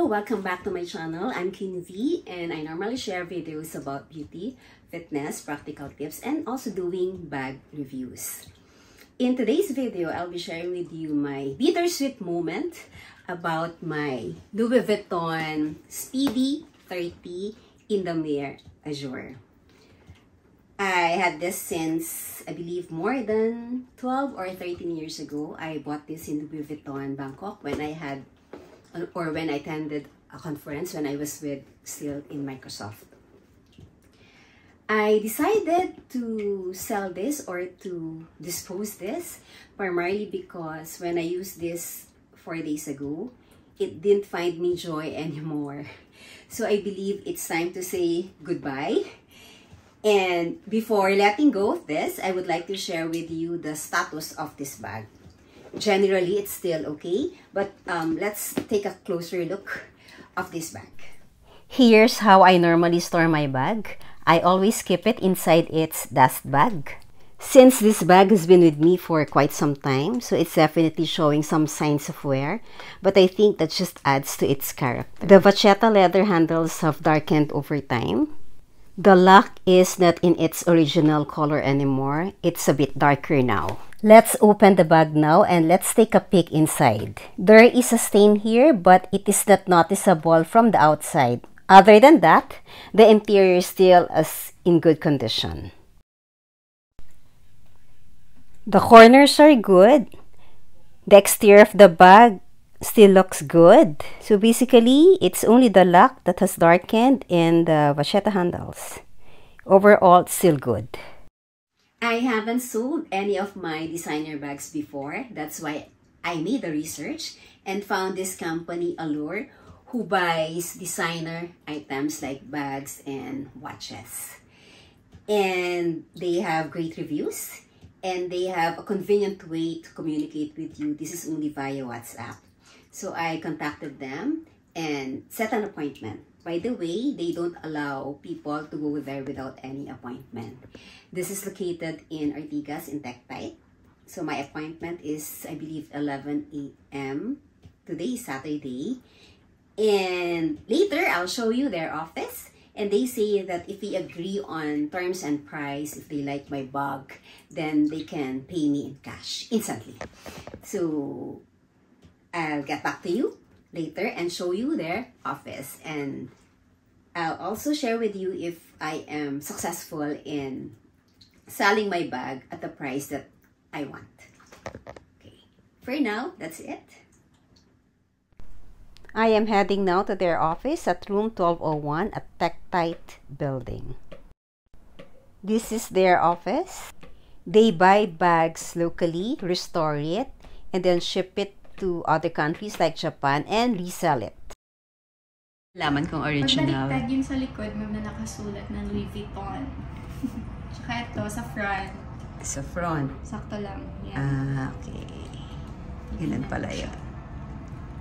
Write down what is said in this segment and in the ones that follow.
Hello, welcome back to my channel. I'm Kin V and I normally share videos about beauty, fitness, practical tips, and also doing bag reviews. In today's video, I'll be sharing with you my bittersweet moment about my Louis Vuitton Speedy 30 in the Mer Azur. I had this since, I believe, more than 12 or 13 years ago. I bought this in Louis Vuitton, Bangkok, when I attended a conference when I was still in Microsoft. I decided to sell this or to dispose this primarily because when I used this 4 days ago, it didn't find me joy anymore. So I believe it's time to say goodbye. And before letting go of this, I would like to share with you the status of this bag. Generally, it's still okay, but let's take a closer look of this bag. Here's how I normally store my bag. I always keep it inside its dust bag. Since this bag has been with me for quite some time, so it's definitely showing some signs of wear, but I think that just adds to its character. The vachetta leather handles have darkened over time. The lock is not in its original color anymore. It's a bit darker now. Let's open the bag now and let's take a peek inside. There is a stain here, but it is not noticeable from the outside. Other than that, the interior is still in good condition. The corners are good. The exterior of the bag still looks good. So basically, it's only the lock that has darkened and the vachetta handles. Overall, it's still good. I haven't sold any of my designer bags before. That's why I made the research and found this company, Allure, who buys designer items like bags and watches. And they have great reviews and they have a convenient way to communicate with you. This is only via WhatsApp. So I contacted them and set an appointment. By the way, they don't allow people to go there without any appointment. This is located in Ortigas in Tectite. So my appointment is, I believe, 11 a.m. Today is Saturday. And later, I'll show you their office. And they say that if we agree on terms and price, if they like my bag, then they can pay me in cash instantly. So I'll get back to you later and show you their office, and I'll also share with you if I am successful in selling my bag at the price that I want. Okay, for now, that's it. I am heading now to their office at room 1201 at Tectite building. This is their office. They buy bags locally, restore it, and then ship it to other countries like Japan and resell it. Laman kong original. Pag baliktad yun sa likod, may nakasulat ng Louis Vuitton. Tsaka ito sa front. Sa front? Sakto lang. Yan. Ah, okay. Ganun pala yun.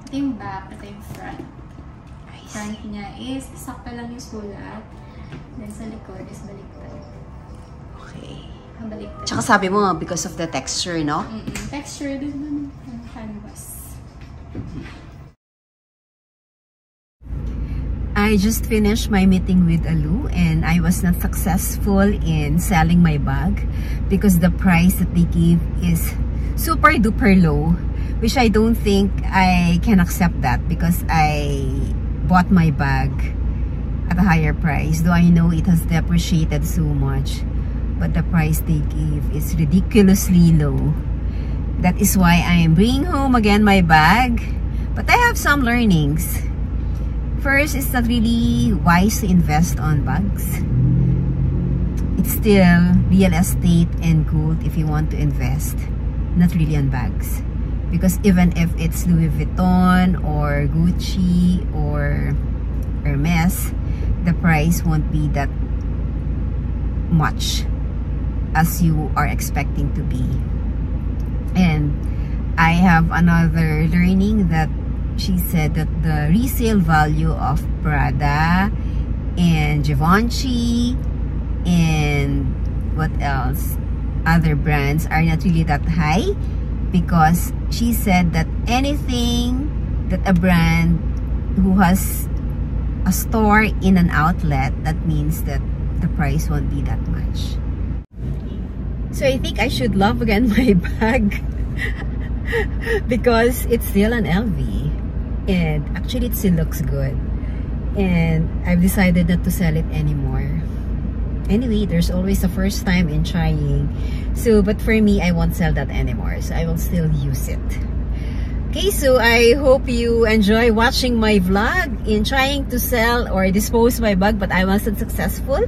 Ito yung back, ito yung front. Front niya is sakto lang yung sulat. Then sa likod is baliktad. Okay. Baliktad. Tsaka sabi mo, because of the texture, no? Texture dun ng canvas. I just finished my meeting with Alu and I was not successful in selling my bag because the price that they gave is super duper low, which I don't think I can accept that because I bought my bag at a higher price, though I know it has depreciated so much, but the price they gave is ridiculously low. That is why I am bringing home again my bag. But I have some learnings. First, it's not really wise to invest on bags. It's still real estate and gold if you want to invest, not really on bags. Because even if it's Louis Vuitton or Gucci or Hermes, the price won't be that much as you are expecting to be. And I have another learning that she said that the resale value of Prada and Givenchy and what else, other brands are not really that high, because she said that anything that a brand who has a store in an outlet, that means that the price won't be that much. So I think I should love again my bag because it's still an LV, and actually it still looks good, and I've decided not to sell it anymore. Anyway, there's always a first time in trying. So, but for me, I won't sell that anymore. So I will still use it. Okay, so I hope you enjoy watching my vlog in trying to sell or dispose my bag, but I wasn't successful.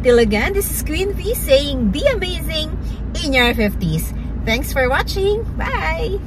Till again, this is Queen V saying, be amazing in your 50s. Thanks for watching. Bye!